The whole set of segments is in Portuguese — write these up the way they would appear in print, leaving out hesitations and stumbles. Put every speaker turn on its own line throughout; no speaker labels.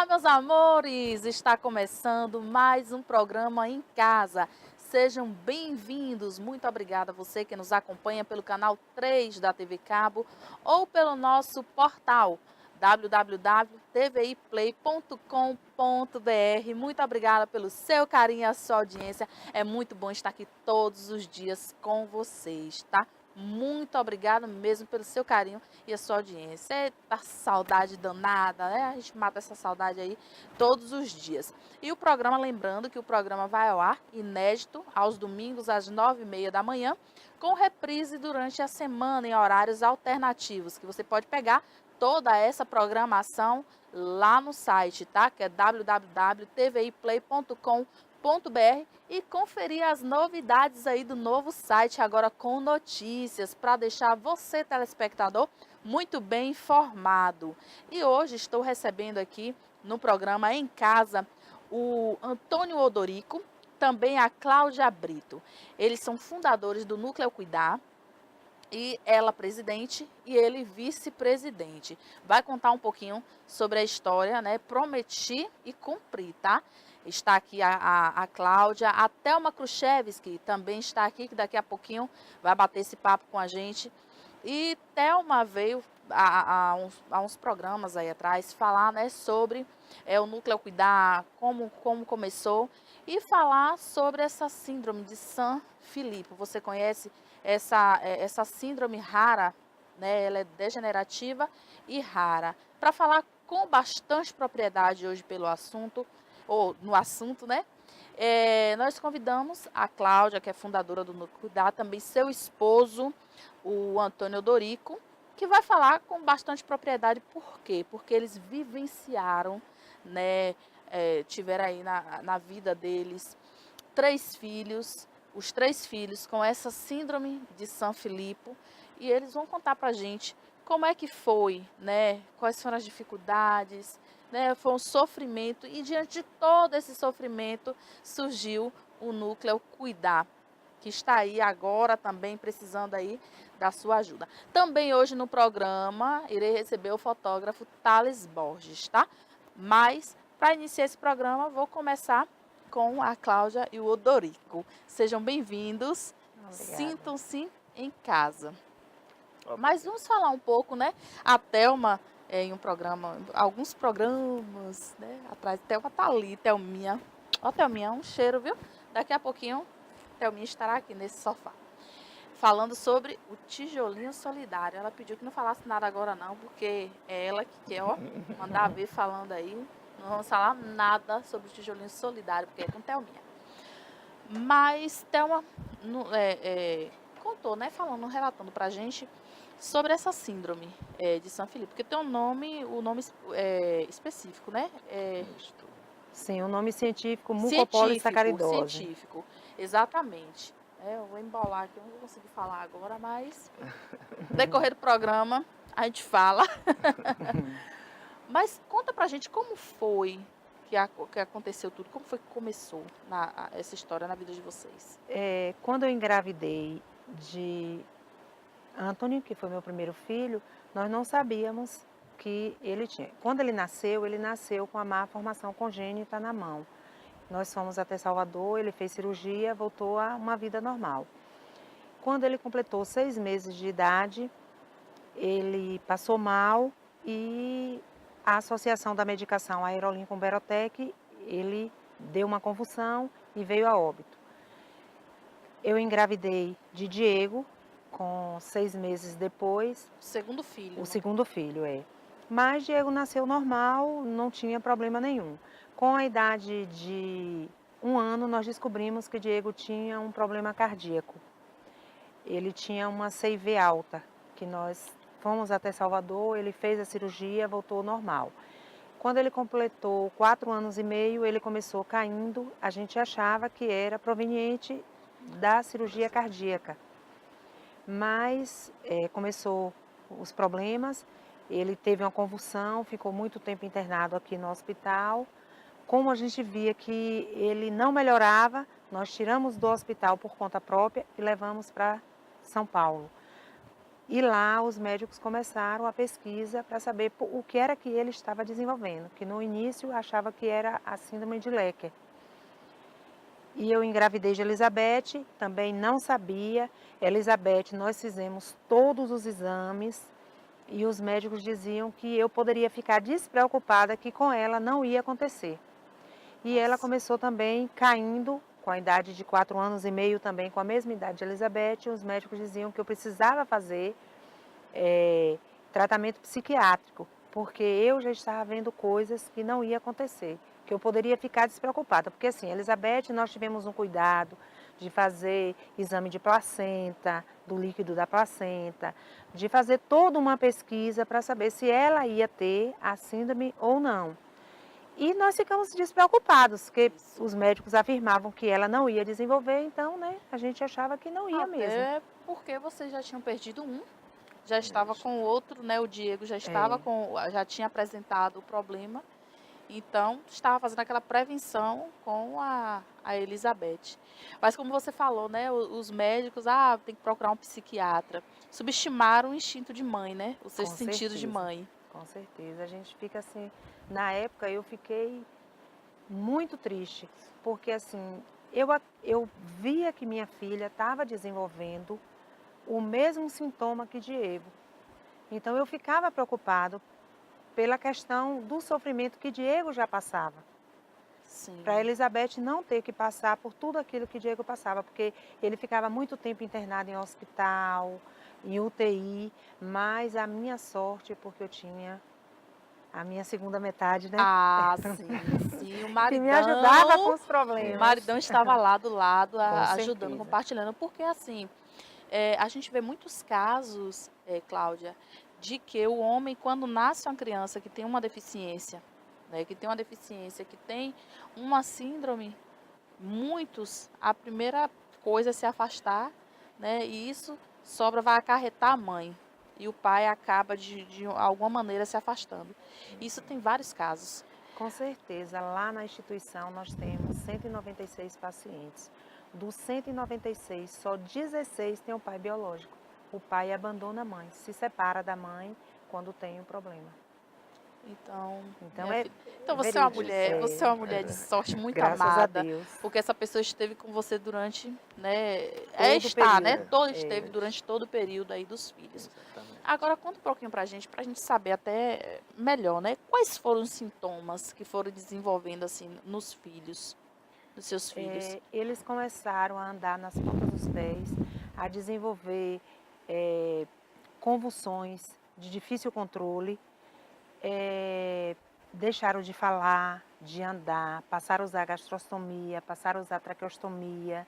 Olá, meus amores! Está começando mais um programa em casa. Sejam bem-vindos. Muito obrigada a você que nos acompanha pelo canal 3 da TV Cabo ou pelo nosso portal www.tviplay.com.br. Muito obrigada pelo seu carinho e a sua audiência. É muito bom estar aqui todos os dias com vocês, tá? Muito obrigada mesmo pelo seu carinho e a sua audiência. Eita, saudade danada, né? A gente mata essa saudade aí todos os dias. E o programa, lembrando que o programa vai ao ar, inédito, aos domingos às 9h30 da manhã, com reprise durante a semana em horários alternativos, que você pode pegar toda essa programação lá no site, tá? Que é www.tviplay.com.br e conferir as novidades aí do novo site, agora com notícias, para deixar você, telespectador, muito bem informado. E hoje estou recebendo aqui no programa Em Casa o Antônio Odorico, também a Cláudia Brito. Eles são fundadores do Núcleo Cuidar, e ela presidente e ele vice-presidente. Vai contar um pouquinho sobre a história, né? Prometi e cumpri, tá? Está aqui a Cláudia, a Thelma Kruszewski também está aqui, que daqui a pouquinho vai bater esse papo com a gente. E Thelma veio há uns programas aí atrás falar, né, sobre o Núcleo Cuidar, como começou, e falar sobre essa síndrome de San Filippo. Você conhece essa síndrome rara, né? Ela é degenerativa e rara. Para falar com bastante propriedade hoje pelo assunto, ou no assunto, né? Nós convidamos a Cláudia, que é fundadora do Núcleo Cuidar, também seu esposo, o Antônio Odorico, que vai falar com bastante propriedade. Por quê? Porque eles vivenciaram, né? Tiveram aí na vida deles 3 filhos, os 3 filhos com essa síndrome de San Filippo, e eles vão contar para a gente como é que foi, né? Quais foram as dificuldades, né? Foi um sofrimento, e diante de todo esse sofrimento surgiu o Núcleo Cuidar, que está aí agora também precisando aí da sua ajuda. Também hoje no programa irei receber o fotógrafo Thales Borges, tá? Mas para iniciar esse programa vou começar com a Cláudia e o Odorico. Sejam bem-vindos, sintam-se em casa. Mas vamos falar um pouco, né? A Thelma, em um programa, alguns programas, né, atrás, Thelma tá ali, Thelminha. Ó, Thelminha, um cheiro, viu? Daqui a pouquinho, Thelminha estará aqui nesse sofá, falando sobre o tijolinho solidário. Ela pediu que não falasse nada agora não, porque é ela que quer, ó, mandar ver falando aí. Não vamos falar nada sobre o tijolinho solidário, porque é com Thelminha. Mas Thelma contou, né, falando, relatando pra gente sobre essa síndrome de San Filipe, porque tem o nome específico, né?
Sim, o nome científico mucopolissacaridose.
Científico, exatamente. Eu vou embolar aqui, eu não vou conseguir falar agora, mas no decorrer do programa a gente fala. Mas conta pra gente como foi que aconteceu tudo, como foi que começou essa história na vida de vocês.
Quando eu engravidei de Antônio, que foi meu primeiro filho, nós não sabíamos que ele tinha. Quando ele nasceu com a má formação congênita na mão. Nós fomos até Salvador, ele fez cirurgia, voltou a uma vida normal. Quando ele completou 6 meses de idade, ele passou mal e a associação da medicação Aerolim com Berotec, ele deu uma convulsão e veio a óbito. Eu engravidei de Diego, com 6 meses depois.
O segundo filho.
O segundo filho, Mas Diego nasceu normal, não tinha problema nenhum. Com a idade de 1 ano, nós descobrimos que Diego tinha um problema cardíaco. Ele tinha uma CIV alta, que nós fomos até Salvador, ele fez a cirurgia, voltou normal. Quando ele completou 4 anos e meio, ele começou caindo, a gente achava que era proveniente da cirurgia cardíaca. Mas começou os problemas, ele teve uma convulsão, ficou muito tempo internado aqui no hospital. Como a gente via que ele não melhorava, nós tiramos do hospital por conta própria e levamos para São Paulo. E lá os médicos começaram a pesquisa para saber o que era que ele estava desenvolvendo, que no início achava que era a síndrome de Lecker. E eu engravidei de Elizabeth, também não sabia. Elizabeth, nós fizemos todos os exames e os médicos diziam que eu poderia ficar despreocupada, que com ela não ia acontecer. E ela
Nossa.
começou também caindo, com a idade de 4 anos e meio, também com a mesma idade de Elizabeth. Os médicos diziam que eu precisava fazer tratamento psiquiátrico, porque eu já estava vendo coisas que não ia acontecer, que eu poderia ficar despreocupada. Porque assim, Elizabeth, nós tivemos um cuidado de fazer exame de placenta, do líquido da placenta, de fazer toda uma pesquisa para saber se ela ia ter a síndrome ou não. E nós ficamos despreocupados, porque
Isso.
os médicos afirmavam que ela não ia desenvolver, então, né, a gente achava que não ia mesmo.
Até porque vocês já tinham perdido um, já estava
Isso.
com o outro, né? O Diego já estava já tinha apresentado o problema, então estava fazendo aquela prevenção com a Elizabeth. Mas como você falou, né? Os médicos, tem que procurar um psiquiatra. Subestimaram o instinto de mãe, né? Os seus
Com
sentidos de
certeza.
mãe.
Com certeza, a gente fica assim, na época eu fiquei muito triste, porque assim, eu via que minha filha estava desenvolvendo o mesmo sintoma que Diego. Então eu ficava preocupado pela questão do sofrimento que Diego já passava.
Sim.
Para Elizabeth não ter que passar por tudo aquilo que Diego passava, porque ele ficava muito tempo internado em hospital, em UTI, mas a minha sorte, porque eu tinha a minha segunda metade, né?
Sim, sim.
Que me ajudava com os
O
problemas.
maridão estava lá do lado,
Com
ajudando,
certeza.
compartilhando, porque assim, a gente vê muitos casos, Cláudia, de que o homem, quando nasce uma criança que tem uma deficiência, né, que tem uma síndrome, muitos, a primeira coisa é se afastar, né, e isso vai acarretar a mãe. E o pai acaba, de alguma maneira, se afastando. Isso tem vários casos.
Com certeza, lá na instituição nós temos 196 pacientes. Dos 196, só 16 têm o pai biológico. O pai abandona a mãe, se separa da mãe quando tem o problema.
Então,
Então
minha
é
filha, então você é uma
verídico.
mulher, você é uma mulher de sorte muito
Graças a
amada,
Deus.
porque essa pessoa esteve com você durante, né,
Todo o
está, né,
período.
esteve durante todo o período aí dos filhos.
Exatamente.
Agora conta um pouquinho pra gente saber até melhor, né, quais foram os sintomas que foram desenvolvendo assim nos filhos, nos seus filhos.
Eles começaram a andar nas pontas dos pés, a desenvolver convulsões de difícil controle, deixaram de falar, de andar, passaram a usar gastrostomia, passaram a usar traqueostomia,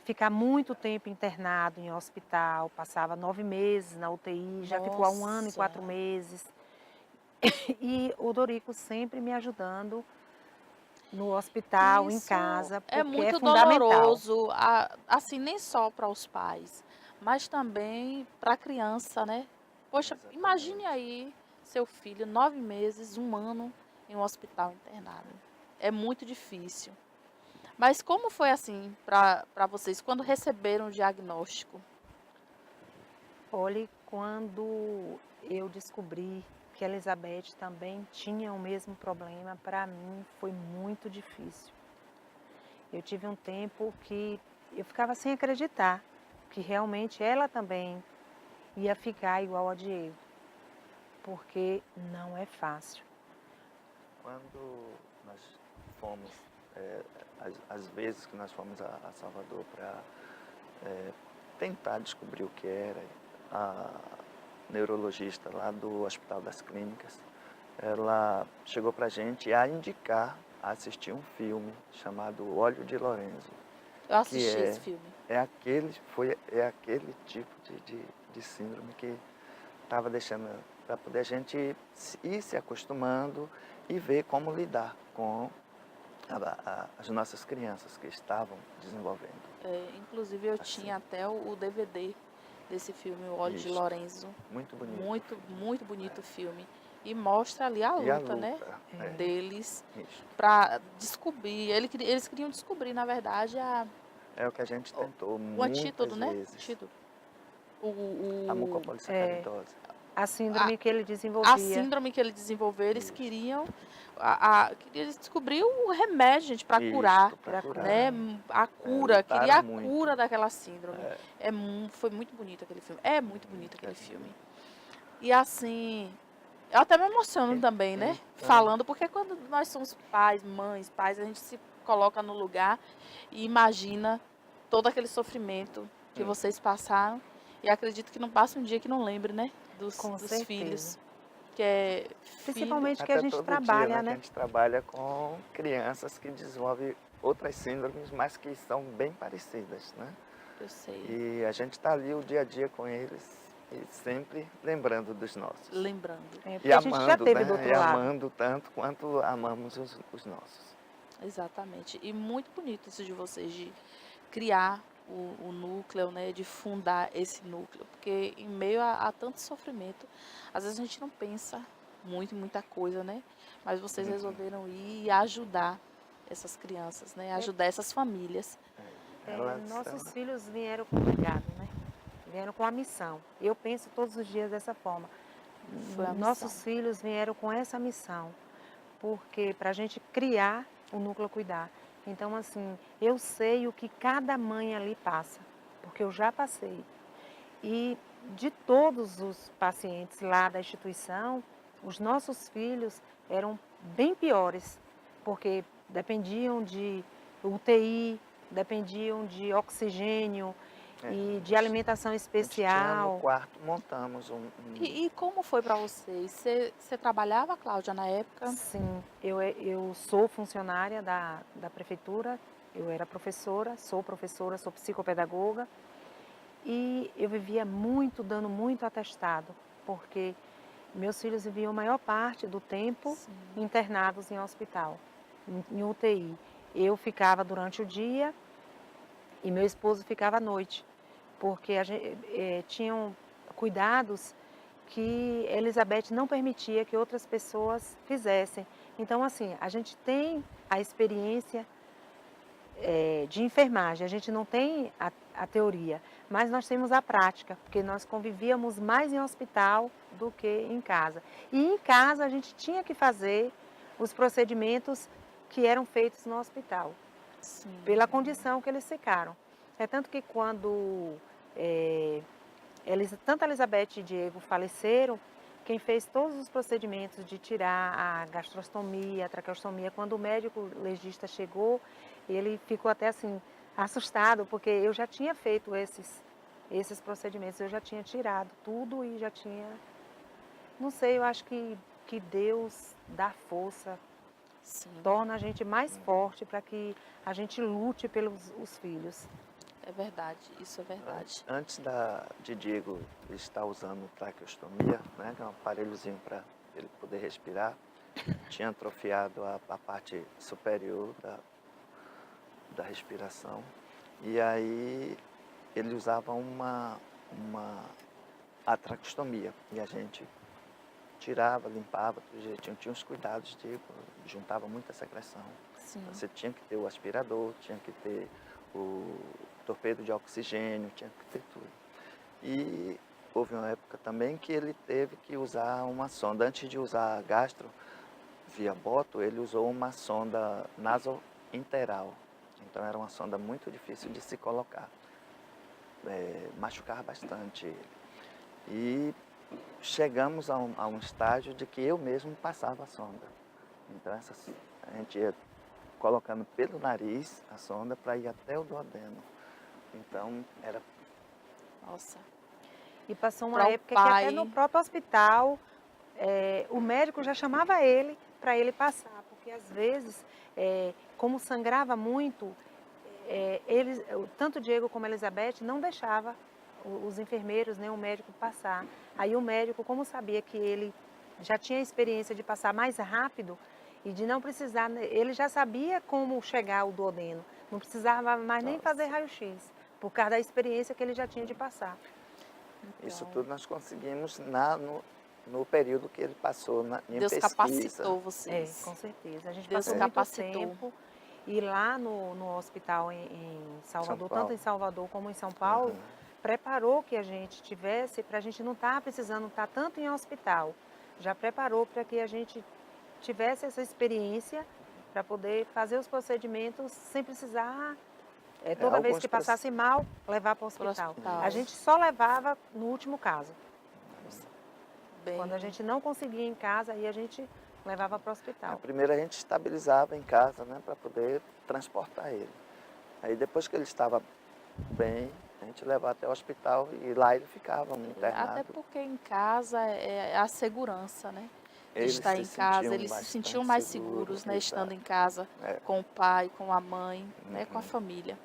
ficar muito tempo internado em hospital, passava 9 meses na UTI, já ficou há 1 ano e 4
Nossa.
meses. E o Dorico sempre me ajudando no hospital, em
Isso
casa, porque
é muito
fundamental.
doloroso, assim, nem só para os pais, mas também para a criança, né? Poxa,
Exatamente.
imagine aí seu filho, 9 meses, 1 ano em um hospital internado. É muito difícil. Mas como foi assim para vocês quando receberam o diagnóstico?
Olhe, quando eu descobri que a Elizabeth também tinha o mesmo problema, para mim foi muito difícil. Eu tive um tempo que eu ficava sem acreditar que realmente ela também ia ficar igual a Diego, porque não é fácil.
Quando nós fomos, às vezes que nós fomos a Salvador para tentar descobrir o que era, a neurologista lá do Hospital das Clínicas, ela chegou para a gente a indicar a assistir um filme chamado O Olho de Lorenzo.
Eu assisti esse filme.
É aquele tipo de síndrome que estava deixando para poder a gente ir se acostumando e ver como lidar com as nossas crianças que estavam desenvolvendo.
Inclusive eu
Assim.
tinha até o DVD desse filme, O Olho de
Isso.
Lorenzo.
Muito bonito.
Muito, muito bonito o filme. E mostra ali a
E a
luta, né?
luta,
Deles
Isso.
para descobrir. Eles queriam descobrir, na verdade,
É o que a gente tentou
o
muitas
antídoto, né?
vezes.
Antídoto.
A mucopolissacaridose.
A síndrome que ele
a
desenvolvia.
síndrome que ele desenvolveu, eles
Isso.
queriam queria descobrir o remédio, gente, para curar,
Para curar.
né? A cura,
lutaram
queria a
muito.
cura daquela síndrome.
É.
Foi muito bonito aquele filme. É muito bonito aquele filme. E assim, eu até me emociono também, né?
Então.
Falando, porque quando nós somos pais, a gente se coloca no lugar e imagina todo aquele sofrimento que vocês passaram. E acredito que não passa um dia que não lembre, né? Dos
certeza.
filhos. Que é
Principalmente que
Até
a gente
todo
trabalha,
dia,
né?
Que a gente trabalha com crianças que desenvolvem outras síndromes, mas que são bem parecidas, né?
Eu sei.
E a gente está ali o dia a dia com eles e sempre lembrando dos nossos.
Lembrando.
Porque
E
a gente já teve
né?
do outro
E
lado.
amando tanto quanto amamos os nossos.
Exatamente. E muito bonito isso de vocês, de criar o núcleo, né? De fundar esse núcleo. Porque em meio a tanto sofrimento, às vezes a gente não pensa muito em muita coisa, né? Mas vocês resolveram ir e ajudar essas crianças, né? Ajudar essas famílias.
Nossos filhos vieram com legado, né? Vieram com a missão. Eu penso todos os dias dessa forma.
Foi a
Nossos
missão.
filhos vieram com essa missão, porque para a gente criar o núcleo cuidar. Então, assim, eu sei o que cada mãe ali passa, porque eu já passei. E de todos os pacientes lá da instituição, os nossos filhos eram bem piores, porque dependiam de UTI, dependiam de oxigênio e de alimentação
A gente tinha
especial.
no quarto, montamos
E como foi para vocês? Você trabalhava, Cláudia, na época?
Sim, eu sou funcionária da prefeitura, eu era professora, sou psicopedagoga e eu vivia muito, dando muito atestado, porque meus filhos viviam a maior parte do tempo
Sim.
internados em hospital, em UTI. Eu ficava durante o dia e meu esposo ficava à noite, porque tinham cuidados que Elizabeth não permitia que outras pessoas fizessem. Então, assim, a gente tem a experiência de enfermagem, a gente não tem a teoria, mas nós temos a prática, porque nós convivíamos mais em hospital do que em casa. E em casa a gente tinha que fazer os procedimentos que eram feitos no hospital,
Sim.
pela condição que eles ficaram. É tanto que quando tanto a Elizabeth e Diego faleceram, quem fez todos os procedimentos de tirar a gastrostomia, a traqueostomia, quando o médico legista chegou, ele ficou até assim assustado, porque eu já tinha feito esses procedimentos, eu já tinha tirado tudo e já tinha... Não sei, eu acho que Deus dá força,
Sim.
torna a gente mais forte para que a gente lute pelos os filhos.
É verdade, isso é verdade.
Antes de Diego estar usando traqueostomia, né, que é um aparelhozinho para ele poder respirar, tinha atrofiado a parte superior da respiração. E aí ele usava a traqueostomia. E a gente tirava, limpava, do jeitinho. Tinha os cuidados, juntava muita secreção.
Sim.
Você tinha que ter o aspirador, tinha que ter o torpedo de oxigênio, tinha que ter tudo. E houve uma época também que ele teve que usar uma sonda. Antes de usar a gastro via boto, ele usou uma sonda nasointeral. Então era uma sonda muito difícil de se colocar. Machucava bastante ele. E chegamos a um estágio de que eu mesmo passava a sonda. Então a gente ia colocando pelo nariz a sonda para ir até o duodeno. Então era...
Nossa.
E passou uma
Pra o
época que
pai...
até no próprio hospital o médico já chamava ele para ele passar, porque às vezes, como sangrava muito, tanto o Diego como a Elizabeth não deixava os enfermeiros nem o médico passar. Aí o médico, como sabia que ele já tinha experiência de passar mais rápido e de não precisar, ele já sabia como chegar ao duodeno, não precisava mais nem fazer raio-x, por causa da experiência que ele já tinha de passar.
Então,
isso tudo nós conseguimos no período que ele passou em
Deus
pesquisa.
capacitou vocês.
Com certeza. A gente
Deus
passou
capacitou.
muito tempo. E lá no hospital em Salvador,
São Paulo.
tanto em Salvador como em São Paulo, preparou que a gente tivesse, para a gente não estar precisando estar tanto em hospital. Já preparou para que a gente tivesse essa experiência para poder fazer os procedimentos sem precisar, toda vez
alguns
que passasse mal, levar para o
Pro
hospital.
hospital.
A gente só levava no último caso.
Bem,
Quando a gente não conseguia em casa, aí a gente levava para o hospital.
Primeiro a gente estabilizava em casa, né, para poder transportar ele. Aí depois que ele estava bem, a gente levava até o hospital e lá ele ficava internado.
até porque em casa é a segurança, né? De
Eles
estar
se
em casa,
sentiam
eles se
bastante
sentiam mais
seguros,
seguros, né? Estando
exato.
em casa
É.
com o pai, com a mãe, né? Com a
Uhum.
família.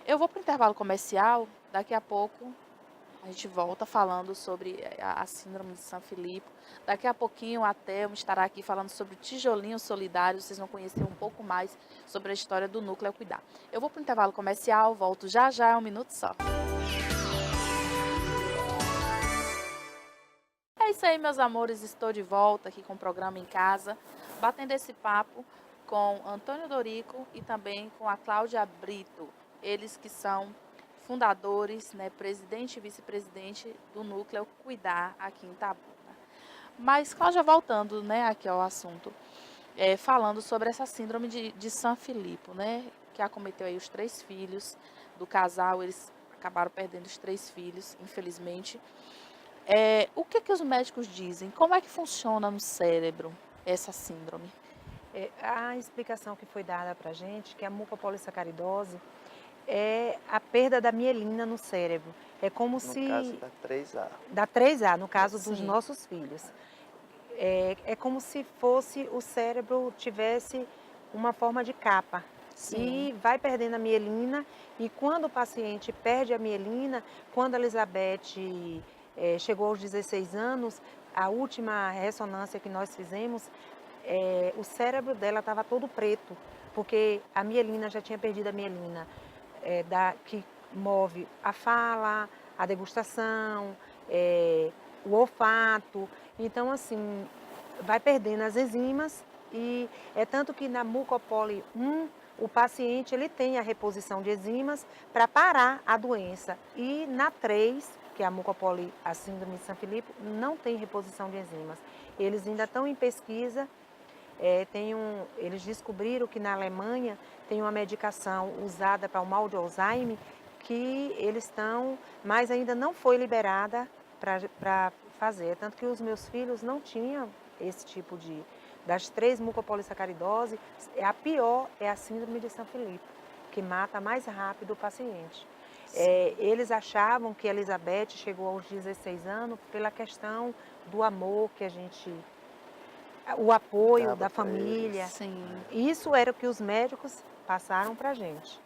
Eu vou para o intervalo comercial, daqui a pouco a gente volta falando sobre a síndrome de São Filipe. Daqui a pouquinho a Thelma estará aqui falando sobre o tijolinho solidário. Vocês vão conhecer um pouco mais sobre a história do Núcleo Cuidar. Eu vou para o intervalo comercial, volto já já, 1 minuto só. É isso aí, meus amores. Estou de volta aqui com o programa Em Casa, batendo esse papo com Antônio Dorico e também com a Cláudia Brito. Eles que são fundadores, né, presidente e vice-presidente do Núcleo Cuidar aqui em Itabuna. Mas, Cláudia, voltando, né, aqui ao assunto, falando sobre essa síndrome de São Filipe, né, que acometeu aí os 3 filhos do casal. Eles acabaram perdendo os 3 filhos, infelizmente. O que os médicos dizem? Como é que funciona no cérebro essa síndrome?
A explicação que foi dada para a gente, que a mucopolissacaridose é a perda da mielina no cérebro. É como
No
se...
caso da 3A.
Da 3A, no caso dos
Sim.
nossos filhos. É como se fosse o cérebro tivesse uma forma de capa.
Sim.
E vai perdendo a mielina, e quando o paciente perde a mielina, quando a Elizabeth chegou aos 16 anos, a última ressonância que nós fizemos, o cérebro dela estava todo preto, porque a mielina já tinha perdido a mielina que move a fala, a degustação, o olfato. Então, assim, vai perdendo as enzimas, e é tanto que na mucopoli 1, o paciente ele tem a reposição de enzimas para parar a doença. E na 3, que é a síndrome de São Filipe, não tem reposição de enzimas. Eles ainda estão em pesquisa. Eles descobriram que na Alemanha tem uma medicação usada para o mal de Alzheimer que eles estão, mas ainda não foi liberada para fazer. Tanto que os meus filhos não tinham esse tipo de... Das 3 mucopolissacaridose, a pior é a síndrome de São Filipe, que mata mais rápido o paciente. Eles achavam que a Elizabeth chegou aos 16 anos pela questão do amor que a gente... O apoio
Dava
da
pra
família.
eles.
Sim.
Isso era o que os médicos passaram para a gente.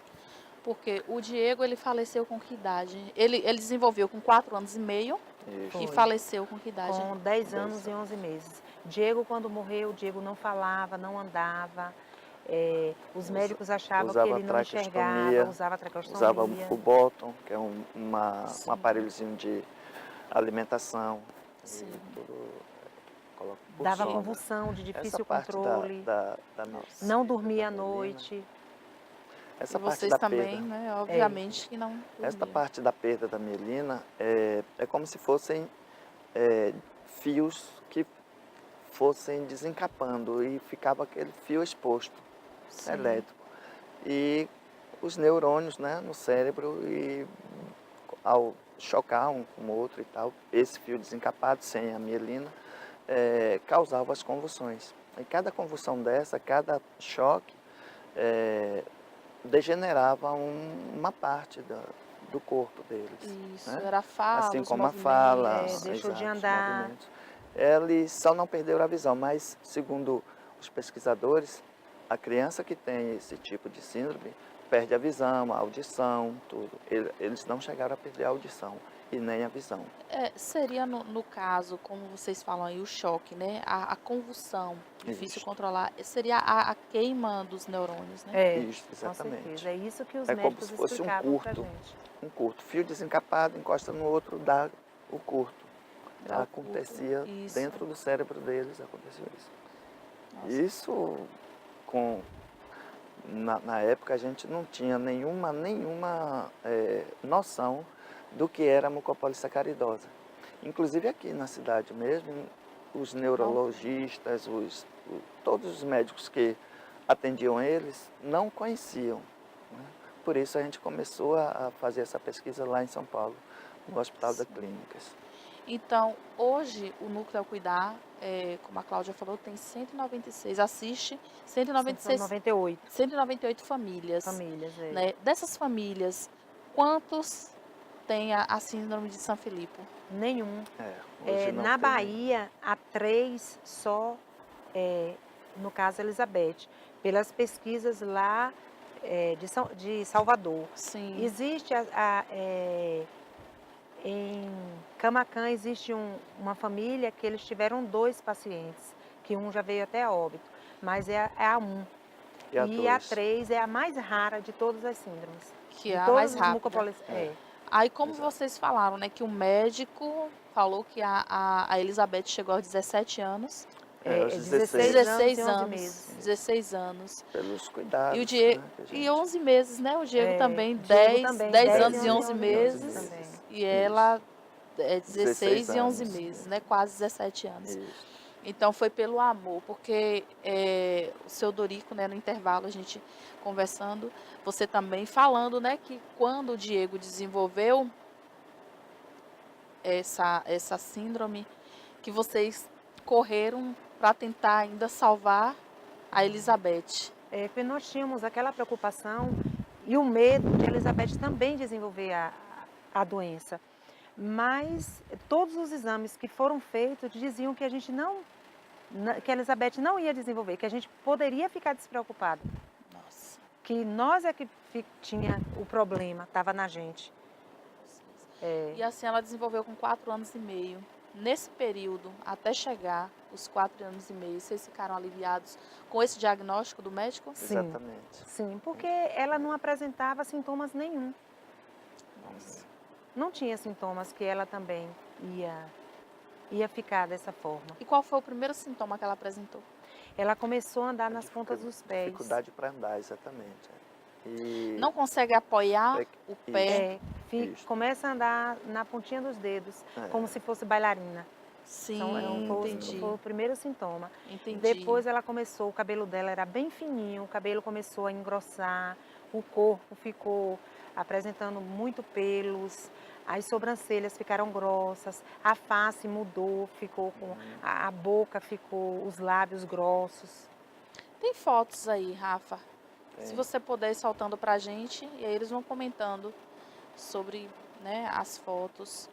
Porque o Diego, ele faleceu com que idade? Ele desenvolveu com 4 anos e meio
Isso.
e
Foi.
faleceu com que idade?
Com 10
10
anos e 11 meses. Diego, quando morreu, Diego não falava, não andava. Os médicos achavam que
Usava
ele não enxergava, usava
usava
traqueostomia.
o Bottom, que é um
Sim.
aparelhozinho de alimentação.
Sim.
E tudo, coloca por
Dava
sonda.
convulsão de
Essa
difícil
parte
controle.
da
Não dormia à
da mielina,
noite.
Essa
E
parte
vocês
da
também,
perda.
né? Obviamente que não
Esta
dormiam.
parte da perda da mielina é como se fossem fios que fossem desencapando e ficava aquele fio exposto,
Sim.
elétrico. E os neurônios, né, no cérebro, e ao chocar um com o outro e tal, esse fio desencapado, sem a mielina, causava as convulsões. E cada convulsão dessa, cada choque, degenerava uma parte do corpo deles.
Isso,
Né?
era a fala,
Assim
os
como a
movimentos.
fala,
deixou de
exato, os
andar.
movimentos. Eles só não perderam a visão, mas segundo os pesquisadores, a criança que tem esse tipo de síndrome perde a visão, a audição, tudo. Eles não chegaram a perder a audição e nem a visão.
Seria no caso, como vocês falam aí, o choque, né? A convulsão, difícil
Isso.
controlar, seria a queima dos neurônios, né?
Isso,
Com
exatamente.
certeza. É isso que os
É como
médicos
se fosse um
explicavam pra
curto.
gente.
Um curto. Fio desencapado, encosta no outro, dá o curto.
Dá o
Acontecia
curto, isso.
dentro do cérebro deles, aconteceu isso.
Nossa.
Isso, na época, a gente não tinha nenhuma noção do que era a mucopolissacaridose. Inclusive aqui na cidade mesmo, os neurologistas, todos os médicos que atendiam eles não conheciam, né? Por isso a gente começou a fazer essa pesquisa lá em São Paulo, no Hospital das Clínicas.
Então, hoje, o Núcleo ao Cuidar, como a Cláudia falou, tem 196, assiste 196,
198
198 famílias.
famílias.
Né? Dessas famílias, quantos têm a síndrome de São Filipe?
Nenhum.
Hoje não
Na
tem.
Bahia, há 3 só, no caso Elizabeth, pelas pesquisas lá de Salvador.
Sim.
Existe em Camaquã existe uma família que eles tiveram 2 pacientes, que um já veio até a óbito, mas é a 1.
E a
E a
2.
3 é a mais rara de todas as síndromes.
Que
de
é a
todas
mais
as
rápida.
mucopolis-
Aí, como
Exato.
vocês falaram, né, que o médico falou que a Elizabeth chegou aos 17 anos.
Aos
16
16
anos e 11
anos.
meses.
16 anos.
Pelos cuidados,
E o Diego,
né, que a
e
gente-
11 meses, né? O Diego também,
Diego
10,
também,
10
10
anos e 11 meses.
também.
E ela é 16 e 11
anos.
meses, né? Quase 17 anos.
Isso.
Então foi pelo amor, porque o seu Dorico, né, no intervalo, a gente conversando, você também falando, né, que quando o Diego desenvolveu essa síndrome, que vocês correram para tentar ainda salvar a Elizabeth.
Porque nós tínhamos aquela preocupação e o medo de Elizabeth também desenvolver a doença. Mas todos os exames que foram feitos diziam que a gente que a Elizabeth não ia desenvolver, que a gente poderia ficar despreocupado,
Nossa.
que nós é que tinha o problema, estava na gente.
E assim ela desenvolveu com 4 anos e meio. Nesse período, até chegar os 4 anos e meio, vocês ficaram aliviados com esse diagnóstico do médico?
Sim.
Exatamente.
Sim, porque ela não apresentava sintomas nenhum.
Nossa.
Não tinha sintomas que ela também ia ficar dessa forma.
E qual foi o primeiro sintoma que ela apresentou?
Ela começou a andar nas pontas dos pés.
Dificuldade para andar, exatamente. E
Não consegue apoiar o pé?
Isso.
Começa a andar na pontinha dos dedos, como se fosse bailarina.
Sim,
Foi o primeiro sintoma.
entendi.
Depois ela começou, o cabelo dela era bem fininho, o cabelo começou a engrossar, o corpo ficou apresentando muito pelos, as sobrancelhas ficaram grossas, a face mudou, ficou com a boca ficou, os lábios grossos.
Tem fotos aí, Rafa?
Tem.
Se você puder ir soltando pra gente, e aí eles vão comentando sobre, né, as fotos.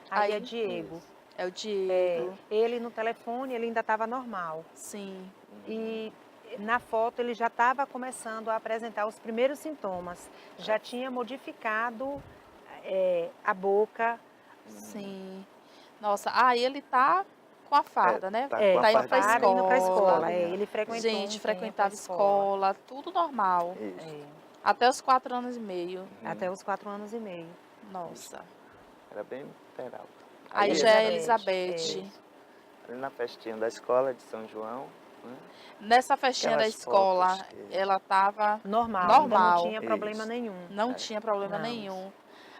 Aí é
Aí-
Diego.
É o Diego.
Ele no telefone, ele ainda estava normal.
Sim.
E na foto ele já estava começando a apresentar os primeiros sintomas. Já tinha modificado a boca.
Sim. Nossa, aí ele tá com a farda, né?
tá
Tá
com a
indo pra
fardinha.
indo para a escola.
né?
Ele frequentou
Gente,
um
frequentava
tempo a
escola, tudo normal.
Isso.
Até os 4 anos e meio.
Até os 4 anos e meio.
Nossa.
Era bem peralta.
Aí já é
Elizabeth,
Elizabeth.
Ali na festinha da escola de São João, né?
Nessa festinha da
Aquelas
escola,
fotos que-
ela tava
Normal.
Normal.
Ainda não tinha
Isso.
problema nenhum.
não tinha problema
Não.
nenhum.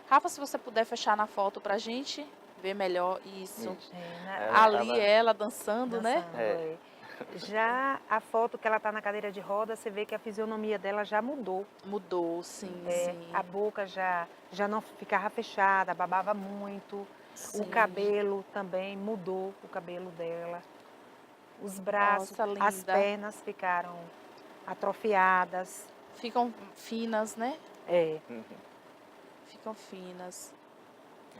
Rafa, se você puder fechar na foto pra gente ver melhor isso.
Isso.
Ela
Ali
tava
ela dançando, né?
dançando,
É.
Já a foto que ela está na cadeira de roda, você vê que a fisionomia dela já mudou.
Mudou, sim, sim.
A boca já não ficava fechada, babava muito.
Sim.
O cabelo também mudou, o cabelo dela. Os braços,
Nossa,
as
linda.
pernas ficaram atrofiadas.
Ficam finas, né?
Uhum.
Ficam finas.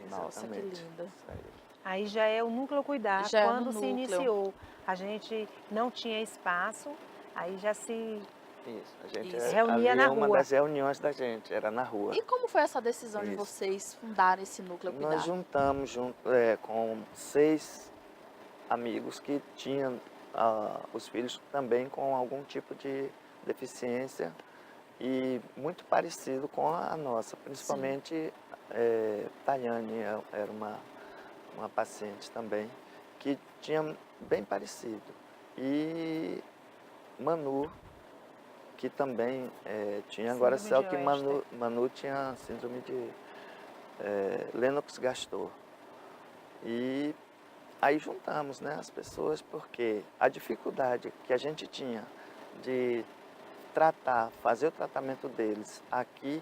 Nossa, que
Exatamente.
linda.
Isso aí.
Aí já é o núcleo cuidar.
Já é no
Quando se
núcleo.
iniciou, a gente não tinha espaço, aí já se...
Isso. A gente
Isso.
Reunia
havia
na
uma
rua.
das reuniões da gente, era na rua.
E como foi essa decisão de
Isso.
vocês fundarem esse núcleo cuidar?
Nós juntamos com 6 amigos que tinham os filhos também com algum tipo de deficiência e muito parecido com a nossa, principalmente Tayane era uma paciente também que tinha bem parecido. E Manu, que também tinha, agora só
Síndrome
que
de Oester.
Manu tinha síndrome de Lennox Gastor. E aí juntamos, né, as pessoas, porque a dificuldade que a gente tinha de fazer o tratamento deles aqui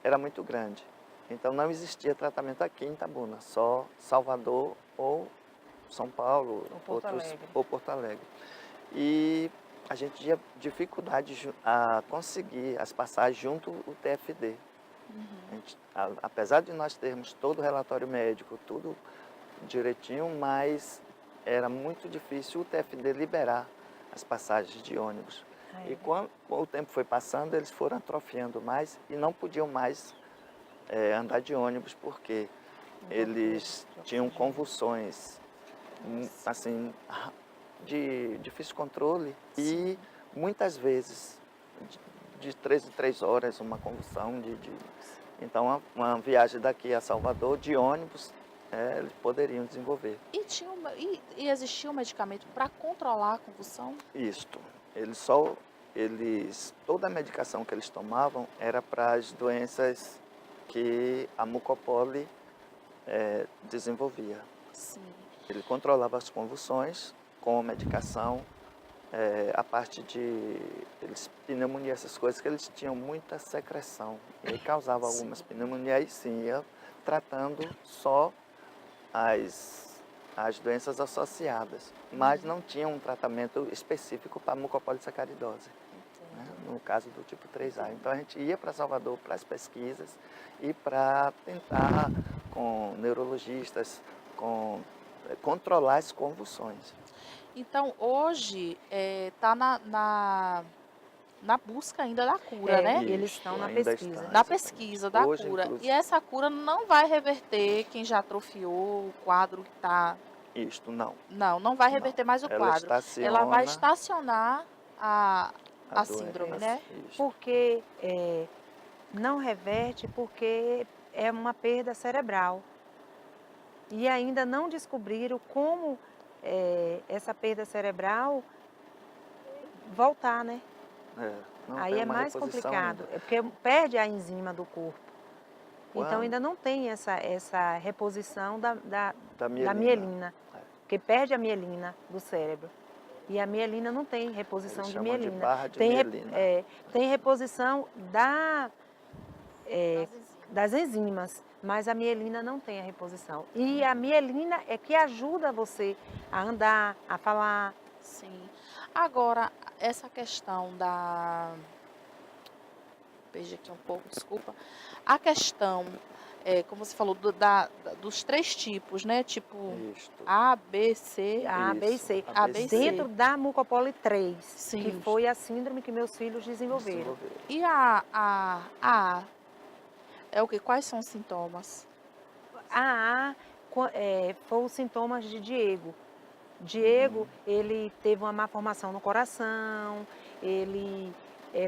era muito grande. Então não existia tratamento aqui em Itabuna, só Salvador ou São Paulo, ou Porto Alegre. E a gente tinha dificuldade a conseguir as passagens junto ao TFD. Apesar de nós termos todo o relatório médico, tudo direitinho, mas era muito difícil o TFD liberar as passagens de ônibus. E quando o tempo foi passando, eles foram atrofiando mais e não podiam mais andar de ônibus, porque eles tinham convulsões, assim, de difícil controle. E muitas vezes, de 3 em 3 horas, uma convulsão. Então, uma viagem daqui a Salvador de ônibus, eles poderiam desenvolver.
E existia um medicamento para controlar a convulsão?
Isto. Toda a medicação que eles tomavam era para as doenças que a mucopole desenvolvia.
Sim.
Ele controlava as convulsões com a medicação, a parte de pneumonia, essas coisas, que eles tinham muita secreção. E aí causava algumas pneumonias, e sim, ia tratando só as doenças associadas, mas não tinha um tratamento específico para a mucopolissacaridose, né, no caso do tipo 3A. Então a gente ia para Salvador para as pesquisas e para tentar, com neurologistas, controlar as convulsões.
Então hoje está na busca ainda da cura, né?
Eles estão na
ainda
pesquisa.
está,
Na pesquisa da
Hoje,
cura.
inclusive.
E essa cura não vai reverter quem já atrofiou o quadro que está...
Isto não.
Não vai reverter mais o
Ela
quadro.
estaciona
Ela vai estacionar a
doença.
síndrome, né?
Isto.
Porque não reverte porque é uma perda cerebral. E ainda não descobriram como essa perda cerebral voltar, né?
Não
Aí
tem
é
uma
mais
reposição
complicado,
ainda.
é porque perde a enzima do corpo. Então
Quando?
ainda não tem essa reposição da
Da
mielina,
É.
porque perde a mielina do cérebro. E a mielina não tem reposição
Eles
de
chamam de
mielina.
barra de
Tem,
mielina.
tem reposição das enzimas, mas a mielina não tem a reposição. E a mielina é que ajuda você a andar, a falar.
Sim. Agora, essa questão da... Perdi aqui um pouco, desculpa. A questão, como você falou, dos 3 tipos, né? Tipo
Isto.
A, B, C.
A, B e
Isso,
C.
A, B e C.
Dentro da mucopole 3,
Sim.
que foi a síndrome que meus filhos desenvolveram.
E a é o quê? Quais são os sintomas?
A foi os sintomas de Diego. Diego, ele teve uma má formação no coração, ele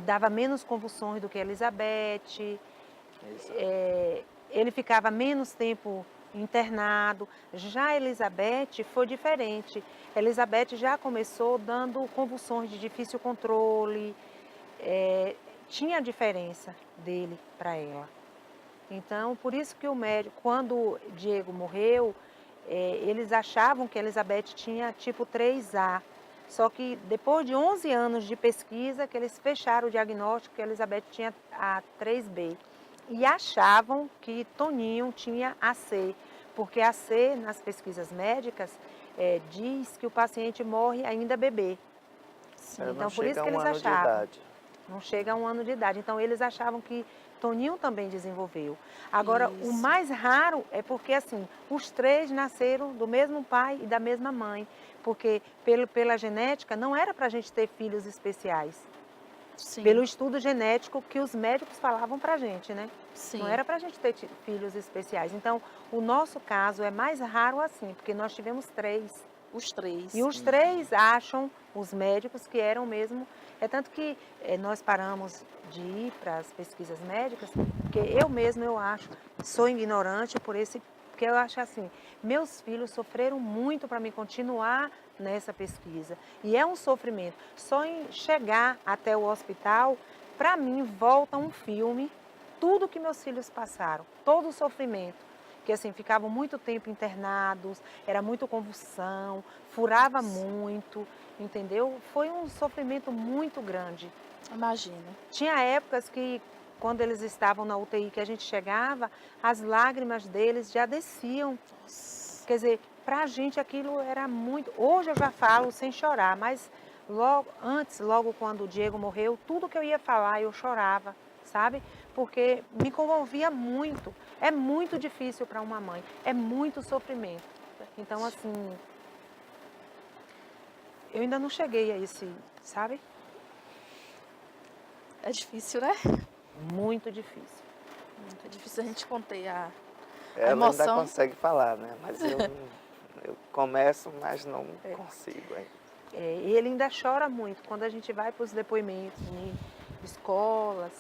dava menos convulsões do que a Elizabeth, ele ficava menos tempo internado. Já a Elizabeth foi diferente. A Elizabeth já começou dando convulsões de difícil controle, tinha diferença dele para ela. Então, por isso que o médico, quando Diego morreu, eles achavam que a Elizabeth tinha tipo 3A. Só que depois de 11 anos de pesquisa, que eles fecharam o diagnóstico que a Elizabeth tinha a 3B. E achavam que Toninho tinha AC, porque AC, nas pesquisas médicas, diz que o paciente morre ainda bebê. Então, por isso que eles achavam. Não chega a 1 ano de idade. Então, eles achavam que Toninho também desenvolveu. Agora, o mais raro é porque, assim, os 3 nasceram do mesmo pai e da mesma mãe. Porque, pela genética, não era para a gente ter filhos especiais.
Sim.
Pelo estudo genético que os médicos falavam para a gente, né?
Sim.
Não era para a gente ter filhos especiais. Então, o nosso caso é mais raro assim, porque nós tivemos 3.
Os 3.
E os 3 acham, os médicos, que eram mesmo... É tanto que nós paramos de ir para as pesquisas médicas, porque eu acho, sou ignorante porque eu acho assim, meus filhos sofreram muito para me continuar nessa pesquisa. E é um sofrimento. Só em chegar até o hospital, para mim, volta um filme tudo que meus filhos passaram, todo o sofrimento, que assim, ficavam muito tempo internados, era muita convulsão, furava muito, entendeu? Foi um sofrimento muito grande.
Imagino.
Tinha épocas que, quando eles estavam na UTI, que a gente chegava, as lágrimas deles já desciam.
Nossa.
Quer dizer, para a gente aquilo era muito... Hoje eu já falo sem chorar, mas logo quando o Diego morreu, tudo que eu ia falar eu chorava, sabe? Porque me comovia muito. É muito difícil para uma mãe, é muito sofrimento. Então, assim, eu ainda não cheguei a esse, sabe?
É difícil, né?
Muito difícil.
É difícil a gente conter a
Ela ainda
emoção.
consegue falar, né? Mas eu começo, mas não consigo ainda.
E ele ainda chora muito quando a gente vai para os depoimentos em escolas,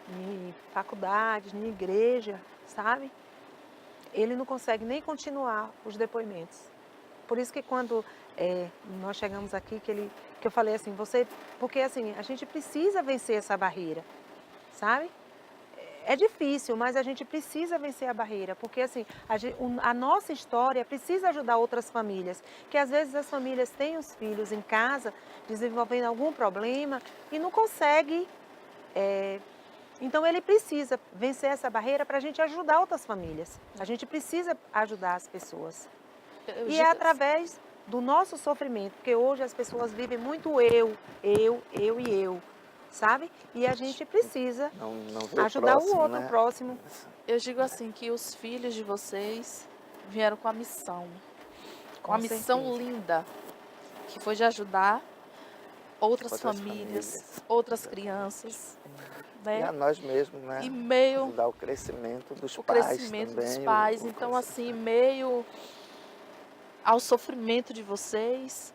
em faculdades, em igreja, sabe? Ele não consegue nem continuar os depoimentos. Por isso que quando nós chegamos aqui, que eu falei assim, porque assim, a gente precisa vencer essa barreira, sabe? É difícil, mas a gente precisa vencer a barreira, porque assim, a nossa história precisa ajudar outras famílias, que às vezes as famílias têm os filhos em casa, desenvolvendo algum problema e não consegue. Então ele precisa vencer essa barreira para a gente ajudar outras famílias. A gente precisa ajudar as pessoas. E é através do nosso sofrimento, porque hoje as pessoas vivem muito eu e eu. Sabe? E a gente precisa
Não vê
ajudar
próximo,
o outro,
né?
próximo.
Eu digo assim, que os filhos de vocês vieram com a missão. Com a missão
certeza.
linda, que foi de ajudar outras
Outras
famílias,
famílias.
outras crianças.
E a
Né?
nós mesmos, né?
E meio
Ajudar o crescimento dos
o
pais
crescimento
também.
dos pais. Então, assim, meio ao sofrimento de vocês,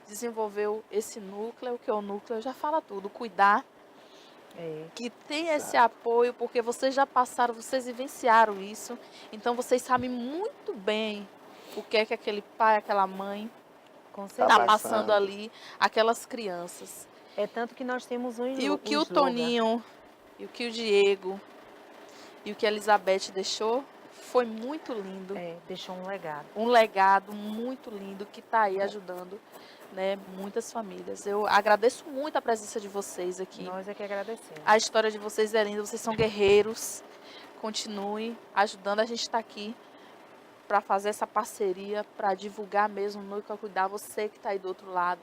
desenvolveu esse núcleo, que é o núcleo, já fala tudo, cuidar, que tem esse apoio, porque vocês já passaram, vocês vivenciaram isso, então vocês sabem muito bem o que é que aquele pai, aquela mãe
Com
está
certeza.
passando ali, aquelas crianças.
É tanto que nós temos
E o que o
slogan.
Toninho, e o que o Diego, e o que a Elizabeth deixou, foi muito lindo.
Deixou um legado.
Um legado muito lindo que está aí ajudando, né, muitas famílias. Eu agradeço muito a presença de vocês aqui.
Nós é que agradecemos.
A história de vocês é linda, vocês são guerreiros. Continue ajudando, a gente está aqui para fazer essa parceria, para divulgar mesmo o Núcleo Cuidar. Você que está aí do outro lado,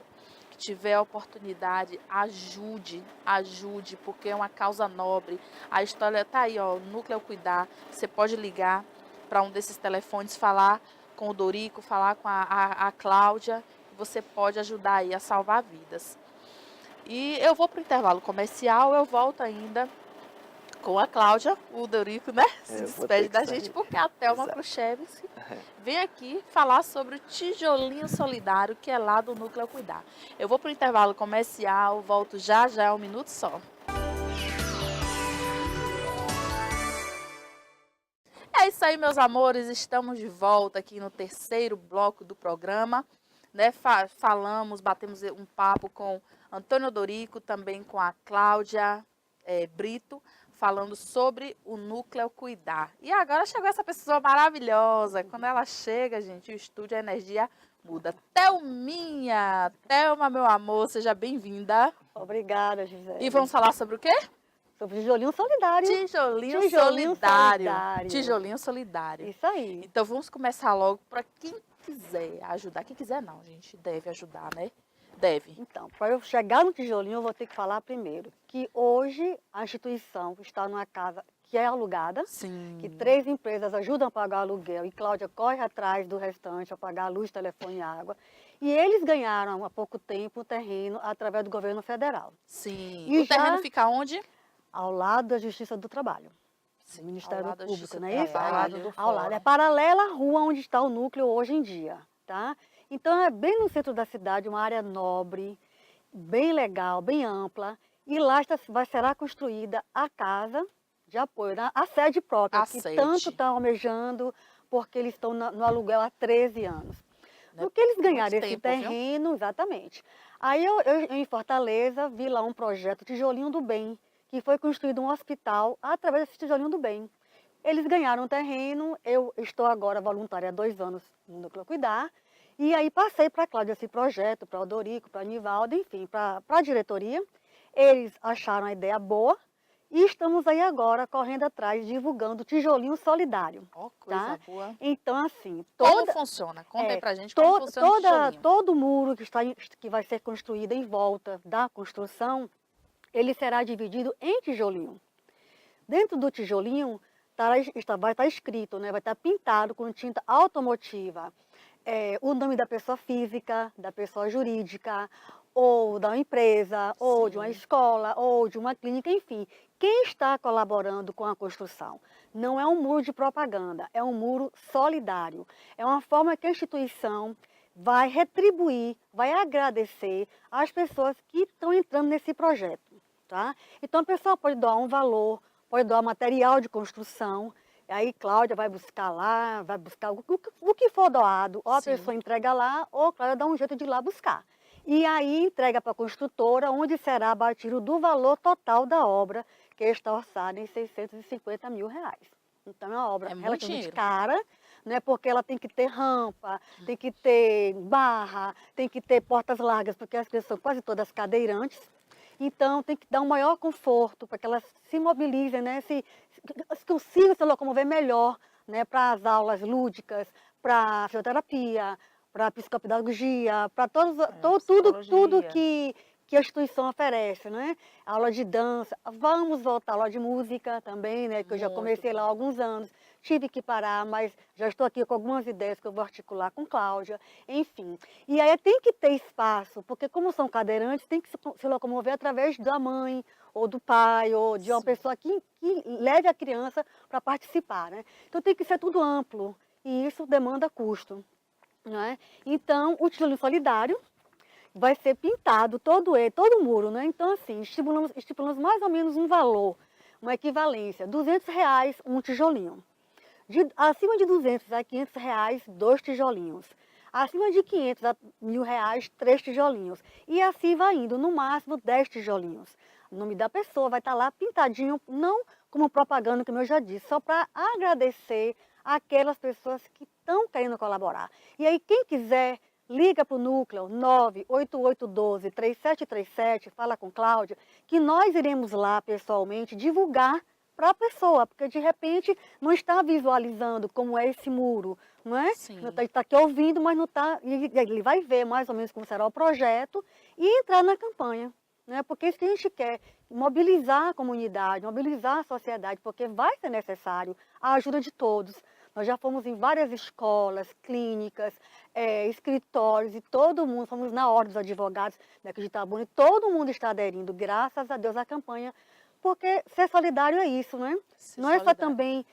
que tiver a oportunidade, ajude, porque é uma causa nobre. A história está aí, ó, o Núcleo Cuidar. Você pode ligar para um desses telefones, falar com o Dorico, falar com a Cláudia, você pode ajudar aí a salvar vidas. E eu vou para o intervalo comercial, eu volto ainda com a Cláudia, o Dorico, né? Se despede da gente, porque a Thelma Kruszewski vem aqui falar sobre o tijolinho solidário, que é lá do Núcleo Cuidar. Eu vou para o intervalo comercial, volto já, um minuto só. É isso aí, meus amores, estamos de volta aqui no terceiro bloco do programa, né? Batemos um papo com Antônio Dorico, também com a Cláudia Brito, falando sobre o Núcleo Cuidar. E agora chegou essa pessoa maravilhosa. Quando ela chega, gente, o estúdio, a energia muda. Thelma, meu amor, seja bem-vinda.
Obrigada, Gisele.
E vamos falar sobre o quê?
Sobre tijolinho solidário.
Tijolinho solidário. Tijolinho solidário.
Isso aí.
Então vamos começar logo para quem quiser ajudar. Quem quiser não, gente, deve ajudar, né? Deve.
Então, para eu chegar no tijolinho, eu vou ter que falar primeiro que hoje a instituição está numa casa que é alugada,
Sim.
que 3 empresas ajudam a pagar o aluguel e Cláudia corre atrás do restante a pagar luz, telefone e água. E eles ganharam há pouco tempo o terreno através do governo federal.
Sim.
E
o terreno fica onde?
Ao lado da Justiça do Trabalho.
Sim,
Ministério
ao lado da
Público,
Justiça
não
do
é isso?
Trabalho.
Ao lado. É paralela à rua onde está o núcleo hoje em dia, tá? Então é bem no centro da cidade, uma área nobre, bem legal, bem ampla. E lá será construída a casa de apoio, a sede própria, que tanto estão almejando, porque eles estão no aluguel há 13 anos. No que eles ganharam esse terreno, exatamente. Aí eu em Fortaleza vi lá um projeto Tijolinho do Bem, que foi construído um hospital através desse tijolinho do bem. Eles ganharam o terreno, eu estou agora voluntária há 2 anos no Núcleo Cuidar, e aí passei para a Cláudia esse projeto, para o Odorico, para a Nivaldo, enfim, para a diretoria. Eles acharam a ideia boa e estamos aí agora correndo atrás, divulgando o tijolinho solidário.
Ó, coisa
Tá?
boa.
Então, assim,
Como funciona? Conta aí pra gente como funciona o tijolinho.
todo muro que vai ser construído em volta da construção, ele será dividido em tijolinho. Dentro do tijolinho vai estar escrito, né, vai estar pintado com tinta automotiva, o nome da pessoa física, da pessoa jurídica, ou da empresa, ou de uma
Sim.
escola, ou de uma clínica, enfim. Quem está colaborando com a construção? Não é um muro de propaganda, é um muro solidário. É uma forma que a instituição vai retribuir, vai agradecer às pessoas que estão entrando nesse projeto. Tá? Então a pessoa pode doar um valor, pode doar material de construção, aí Cláudia vai buscar lá, vai buscar o que for doado, ou a
Sim.
pessoa entrega lá, ou a Cláudia dá um jeito de ir lá buscar. E aí entrega para a construtora, onde será abatido do valor total da obra, que está orçada em R$650 mil. Então é uma obra
É muito
relativamente
dinheiro.
cara, né, porque ela tem que ter rampa, tem que ter barra, tem que ter portas largas, porque as pessoas são quase todas cadeirantes. Então, tem que dar um maior conforto para que elas se mobilizem, né? Se consigam se locomover melhor, né? Para as aulas lúdicas, para a fisioterapia, para a psicopedagogia, para tudo que a instituição oferece, né? Aula de dança, vamos voltar à aula de música também, né? Que eu já
Muito
comecei lá há
bom.
alguns anos. Tive que parar, mas já estou aqui com algumas ideias que eu vou articular com Cláudia, enfim. E aí tem que ter espaço, porque como são cadeirantes, tem que se locomover através da mãe, ou do pai, ou de uma
Sim.
pessoa que leve a criança para participar, né? Então tem que ser tudo amplo, e isso demanda custo, né? Então, o tijolinho solidário vai ser pintado todo o muro, né? Então, assim, estipulamos mais ou menos um valor, uma equivalência, R$200 um tijolinho. Acima de 200 a 500 reais, 2 tijolinhos. Acima de 500 a R$1.000, 3 tijolinhos. E assim vai indo, no máximo 10 tijolinhos. O nome da pessoa vai estar lá pintadinho, não como propaganda, como eu já disse, só para agradecer aquelas pessoas que estão querendo colaborar. E aí, quem quiser, liga para o núcleo 98812-3737, fala com Cláudia, que nós iremos lá pessoalmente divulgar para a pessoa, porque de repente não está visualizando como é esse muro, não é?
Sim.
Está aqui ouvindo, mas não está. Ele vai ver mais ou menos como será o projeto e entrar na campanha, né? Porque isso que a gente quer, mobilizar a comunidade, mobilizar a sociedade, porque vai ser necessário a ajuda de todos. Nós já fomos em várias escolas, clínicas, escritórios, e todo mundo, fomos na Ordem dos Advogados daqui de Itabuna, e todo mundo está aderindo, graças a Deus, à campanha. Porque ser solidário é isso, né? Não é só também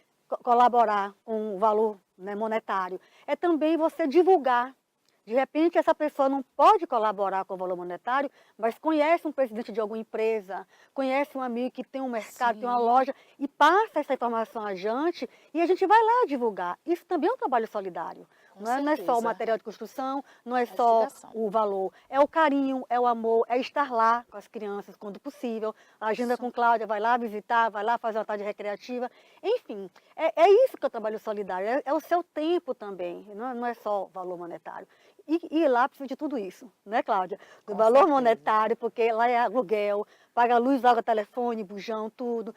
colaborar com o valor, né, monetário, é também você divulgar. De repente, essa pessoa não pode colaborar com o valor monetário, mas conhece um presidente de alguma empresa, conhece um amigo que tem um mercado,
Sim.
tem uma loja, e passa essa informação adiante, e a gente vai lá divulgar. Isso também é um trabalho solidário.
Com
Não é só o
certeza.
material de construção, não é
A
só
divulgação.
o valor. É o carinho, é o amor, é estar lá com as crianças quando possível. A agenda
Isso.
com Cláudia, vai lá visitar, vai lá fazer uma tarde recreativa. Enfim, é isso que é o trabalho solidário, é o seu tempo também, não é só valor monetário. E lá precisa de tudo isso, né, Cláudia? Do
Com
valor
certeza.
monetário, porque lá é aluguel, paga luz, água, telefone, bujão, tudo.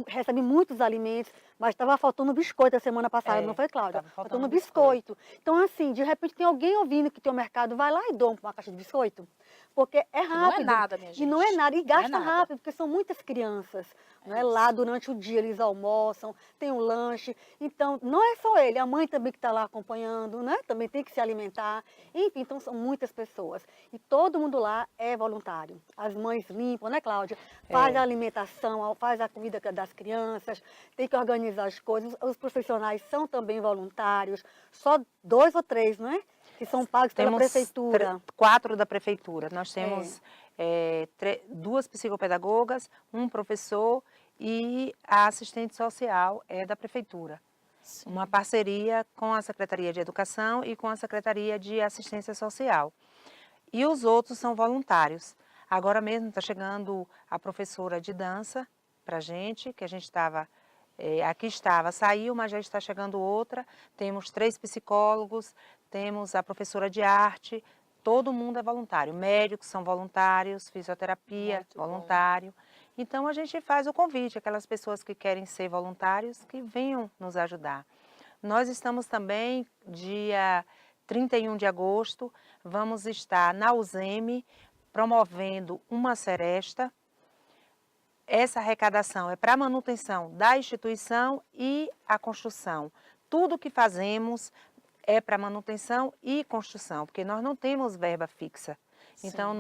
Recebe muitos alimentos, mas estava faltando biscoito a semana passada, não foi, Cláudia?
Tava
Faltando biscoito. Então, assim, de repente tem alguém ouvindo que tem um mercado, vai lá e doa uma caixa de biscoito. Porque é
Que não é
rápido.
nada, minha gente.
E não é nada, e gasta
nada.
rápido, porque são muitas crianças. Né?
isso.
Lá durante o dia eles almoçam, tem um lanche. Então, não é só ele, a mãe também que está lá acompanhando, né? Também tem que se alimentar. Enfim, então são muitas pessoas. E todo mundo lá é voluntário. As mães limpam, né, Cláudia? Faz a alimentação, faz a comida das crianças, tem que organizar as coisas. Os profissionais são também voluntários. Só 2 ou 3, não é? Que são pagos pela prefeitura.
4 da prefeitura. Nós temos 2 psicopedagogas, um professor e a assistente social é da prefeitura.
Sim.
Uma parceria com a Secretaria de Educação e com a Secretaria de Assistência Social. E os outros são voluntários. Agora mesmo está chegando a professora de dança, para a gente, que a gente estava, saiu, mas já está chegando outra. Temos 3 psicólogos, temos a professora de arte, todo mundo é voluntário. Médicos são voluntários, fisioterapia,
Muito bom.
voluntário. Então a gente faz o convite, aquelas pessoas que querem ser voluntários, que venham nos ajudar. Nós estamos também, dia 31 de agosto, vamos estar na USEMI, promovendo uma seresta. Essa arrecadação é para a manutenção da instituição e a construção. Tudo que fazemos é para manutenção e construção, porque nós não temos verba fixa.
Sim.
Então,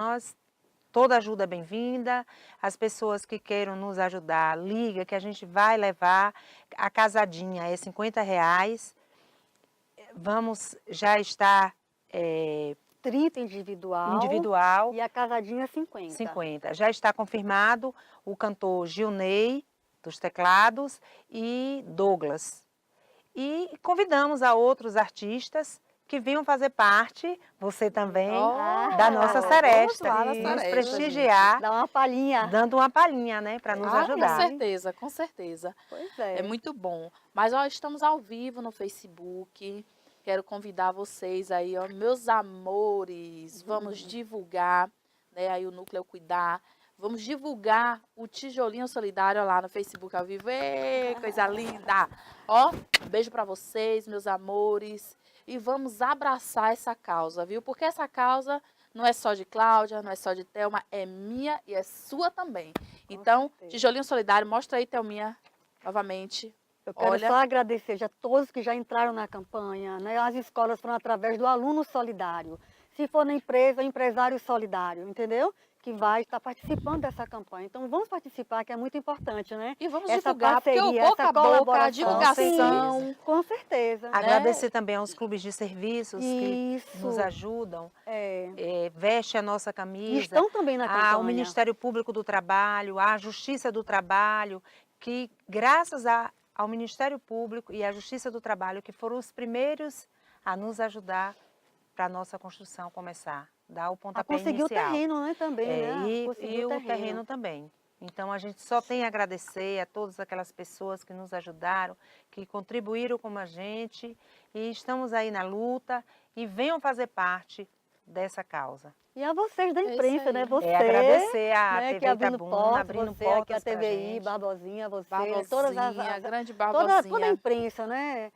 toda ajuda é bem-vinda. As pessoas que queiram nos ajudar, liga que a gente vai levar. A casadinha é R$50. Já estar
30 individual. E a casadinha 50.
50. Já está confirmado o cantor Gilney, dos teclados, e Douglas. E convidamos a outros artistas que venham fazer parte, você também, da nossa seresta.
Vamos lá na
E nos
seresta,
prestigiar,
Dá uma palhinha.
dando uma palhinha, né, para nos ajudar.
Com certeza, com certeza.
Pois é.
É muito bom. Mas, ó, estamos ao vivo no Facebook. Quero convidar vocês aí, ó, meus amores. Vamos divulgar, né, aí o Núcleo Cuidar. Vamos divulgar o Tijolinho Solidário lá no Facebook ao vivo. Ê, coisa linda! Ó, um beijo para vocês, meus amores. E vamos abraçar essa causa, viu? Porque essa causa não é só de Cláudia, não é só de Thelma, é minha e é sua também. Então, Tijolinho Solidário, mostra aí, Thelminha, novamente.
Eu quero
Olha.
só agradecer a todos que já entraram na campanha, né? As escolas foram através do aluno solidário. Se for na empresa, o empresário solidário, entendeu? Que vai estar participando dessa campanha. Então, vamos participar, que é muito importante, né?
E vamos
Essa
divulgar, porque o
parceria,
boca
essa
a boca, a
colaboração.
divulgação.
Sim, com certeza.
Agradecer também aos clubes de serviços que
Isso.
nos ajudam,
É.
veste a nossa
E
camisa.
estão também na campanha.
Ao Ministério Público do Trabalho, à Justiça do Trabalho, que graças ao Ministério Público e à Justiça do Trabalho, que foram os primeiros a nos ajudar para a nossa construção começar, dar o pontapé
conseguir
inicial.
o terreno, né, também, né?
E
Conseguir
o terreno também. Então, a gente só tem a agradecer a todas aquelas pessoas que nos ajudaram, que contribuíram com a gente, e estamos aí na luta, e venham fazer parte dessa causa.
E a vocês da imprensa, né? Você,
agradecer a
né,
TV
que abrindo
Itabuna,
portas,
abrindo
você
portas
aqui a
pra
TVI,
gente.
Barbosinha, você,
Barbosinha,
todas
grande
toda a
Barbosinha.
imprensa, né?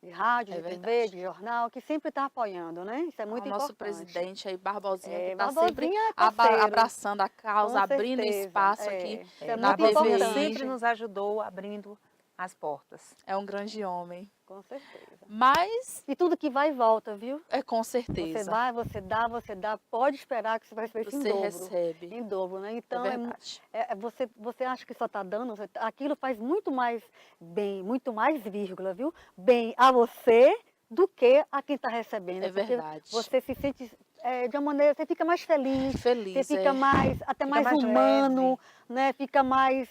De rádio,
É
de TV,
verdade.
de jornal, que sempre está apoiando, né? Isso é muito
O nosso
importante.
presidente aí, Barbosinha, que está
Barbosinha
sempre
é parceiro.
abraçando a causa,
Com
abrindo
certeza,
espaço aqui
Isso é
na
muito
Barbosinha
TVI.
importante.
sempre nos ajudou abrindo as portas.
É um grande homem.
Com certeza.
Mas,
E tudo que vai e volta, viu?
com
Você
certeza,
vai, você dá, pode esperar que você vai receber isso em
você
dobro.
recebe.
Em dobro, né? Então,
É verdade.
você acha que só está dando, aquilo faz muito mais bem, muito mais vírgula, viu? Bem a você do que a quem está recebendo.
É
porque
verdade.
você se sente de uma maneira, você fica mais feliz,
Feliz,
você fica até mais
mais
humano, né? Fica mais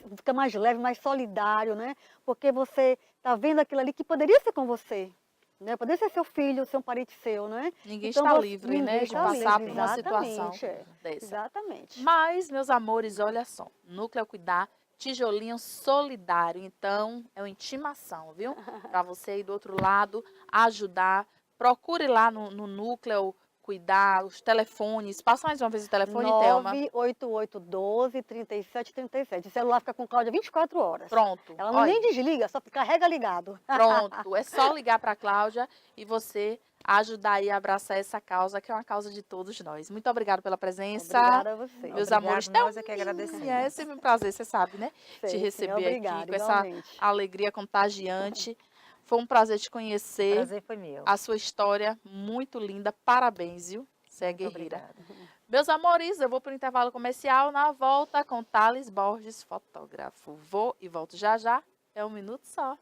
leve, mais solidário, né? Porque você está vendo aquilo ali que poderia ser com você. Né? Poderia ser seu filho, ser um parente seu, né?
Ninguém
Então,
está
você-
livre,
ninguém
né, de
está
passar
livre,
por uma situação
exatamente,
dessa.
Exatamente.
Mas, meus amores, olha só, Núcleo Cuidar, tijolinho solidário. Então, é uma intimação, viu? Para você aí do outro lado ajudar. Procure lá no Núcleo Cuidar, os telefones. Passa mais uma vez o telefone, Thelma.
98812-3737. O celular fica com Cláudia 24 horas.
Pronto.
Ela não
Olha,
nem desliga, só carrega ligado.
pronto. É só ligar para a Cláudia e você ajudar aí a abraçar essa causa, que é uma causa de todos nós. Muito obrigada pela presença.
Obrigada a você.
Meus
Obrigado,
amores,
nós é que agradecemos.
É sempre um prazer, você sabe, né?
Sei,
Te
sim,
receber
obrigada,
aqui com essa
igualmente.
alegria contagiante. Foi um prazer te
O
conhecer.
prazer foi meu.
A sua história muito linda. Parabéns, viu? Você é
Muito
guerreira.
obrigada.
Meus amores, eu vou para o intervalo comercial. Na volta com Thales Borges, fotógrafo. Vou e volto já já. É um minuto só.